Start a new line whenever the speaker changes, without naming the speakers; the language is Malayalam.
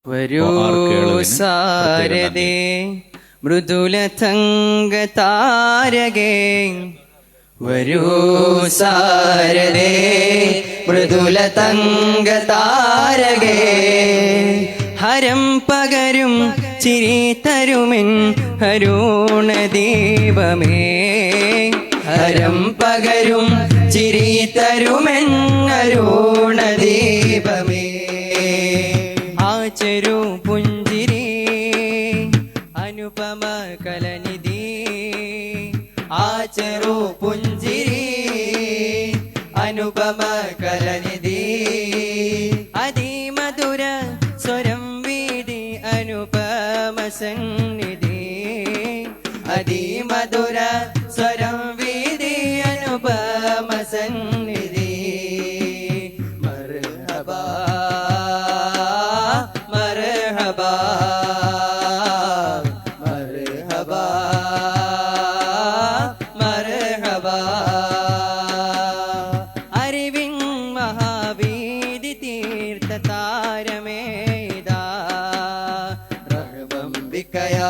വരൂ സാരദേ മൃദുലതംഗ താരകേ, വരൂ സാരദേ മൃദുലതംഗ താരകേ, ഹരം പകരും ചിരി തരുമെൻ ഹരുണദീപമേ, ഹരം പകരും ചിരി തരുമെൻ ഹരുണദീപമേ, ആചരു പുഞ്ചിരി അനുപമ കലനിധി, ആചരു പുഞ്ചിരി അനുപമ കലനിധി, അതിമധുര സ്വരം വീതി അനുപമ സന്നിധി, അതിമധുര സ്വരം വീതി അനുപമ സന്നിധി, മർഹബാ മർഹബാ മർഹബാ മർഹബാ, അറിവിൻ മഹാവീതി തീർത്ഥ താരമേതാ, റഹബംബികയാ